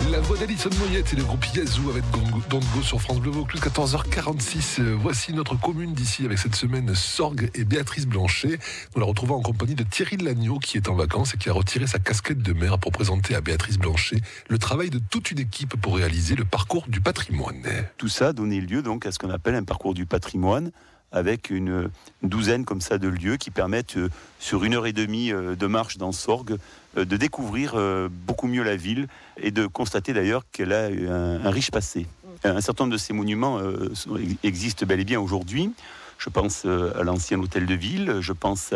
La voix d'Alison Moyette et le groupe Yazoo avec Don't Go sur France Bleu Vaucluse, 14h46. Voici notre commune d'ici avec cette semaine Sorgues et Béatrice Blanchet. Nous la retrouvons en compagnie de Thierry Lagneau qui est en vacances et qui a retiré sa casquette de maire pour présenter à Béatrice Blanchet le travail de toute une équipe pour réaliser le parcours du patrimoine. Tout ça a donné lieu donc à ce qu'on appelle un parcours du patrimoine, avec une douzaine comme ça de lieux qui permettent sur 1h30 de marche dans Sorgues de découvrir beaucoup mieux la ville et de constater d'ailleurs qu'elle a un riche passé. Un certain nombre de ces monuments existent bel et bien aujourd'hui. Je pense à l'ancien hôtel de ville, je pense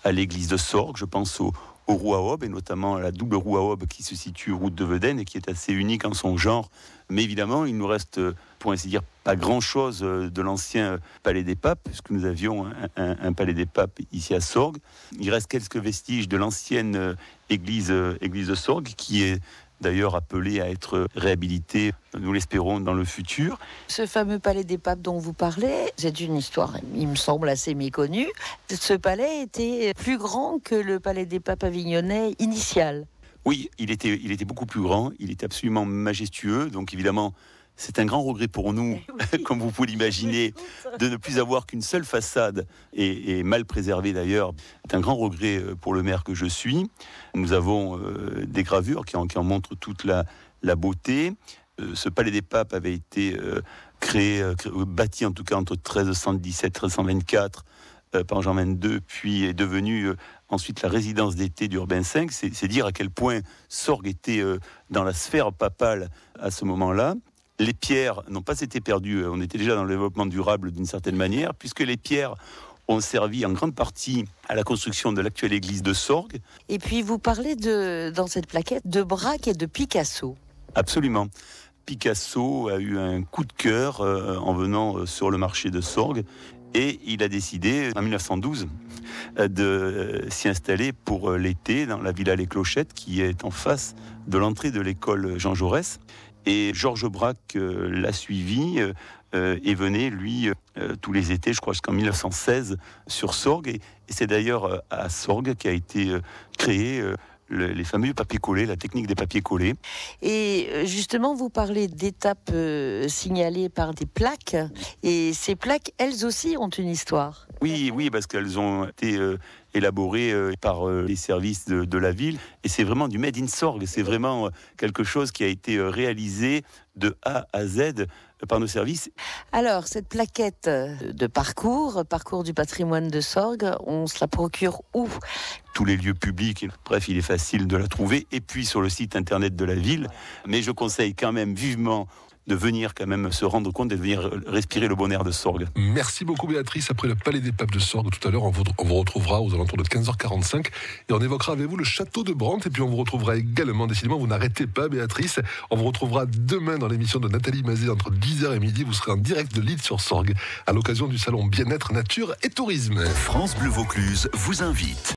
à l'église de Sorgues, je pense au roue à aube, et notamment à la double roue à aube qui se situe route de Vedène et qui est assez unique en son genre. Mais évidemment, il nous reste, pour ainsi dire, pas grand-chose de l'ancien palais des papes, puisque nous avions un palais des papes ici à Sorgues. Il reste quelques vestiges de l'ancienne église de Sorgues, qui est d'ailleurs appelée à être réhabilitée, nous l'espérons, dans le futur. Ce fameux palais des papes dont vous parlez, c'est une histoire, il me semble, assez méconnue. Ce palais était plus grand que le palais des papes avignonnais initial. Oui, il était beaucoup plus grand, il était absolument majestueux, donc évidemment, c'est un grand regret pour nous, oui. Comme vous pouvez l'imaginer, de ne plus avoir qu'une seule façade, et mal préservée d'ailleurs. C'est un grand regret pour le maire que je suis. Nous avons des gravures qui en montrent toute la beauté. Ce palais des papes avait été bâti en tout cas entre 1317 et 1324 par Jean XXII, puis est devenu ensuite la résidence d'été d'Urbain V. C'est dire à quel point Sorgues était dans la sphère papale à ce moment-là. Les pierres n'ont pas été perdues, on était déjà dans le développement durable d'une certaine manière, puisque les pierres ont servi en grande partie à la construction de l'actuelle église de Sorgues. Et puis vous parlez dans cette plaquette de Braque et de Picasso. Absolument. Picasso a eu un coup de cœur en venant sur le marché de Sorgues, et il a décidé en 1912 de s'y installer pour l'été dans la villa Les Clochettes, qui est en face de l'entrée de l'école Jean Jaurès. Et Georges Braque l'a suivi et venait, lui, tous les étés, je crois jusqu'en 1916, sur Sorgues. Et c'est d'ailleurs à Sorgues qu'a été créé les fameux papiers collés, la technique des papiers collés. Et justement, vous parlez d'étapes signalées par des plaques. Et ces plaques, elles aussi, ont une histoire. Oui, parce qu'elles ont été élaborées par les services de la ville. Et c'est vraiment du made in Sorgues. C'est vraiment quelque chose qui a été réalisé de A à Z par nos services. Alors, cette plaquette de parcours du patrimoine de Sorgues, on se la procure où ? Tous les lieux publics, bref, il est facile de la trouver, et puis sur le site internet de la ville. Mais je conseille quand même vivement de venir quand même se rendre compte et de venir respirer le bon air de Sorgues. Merci beaucoup Béatrice. Après le palais des papes de Sorgues, tout à l'heure, on vous retrouvera aux alentours de 15h45 et on évoquera avec vous le château de Brantes, et puis on vous retrouvera également, décidément, vous n'arrêtez pas Béatrice, on vous retrouvera demain dans l'émission de Nathalie Mazet entre 10h et midi. Vous serez en direct de Lille sur Sorgues à l'occasion du salon Bien-être, Nature et Tourisme. France Bleu Vaucluse vous invite.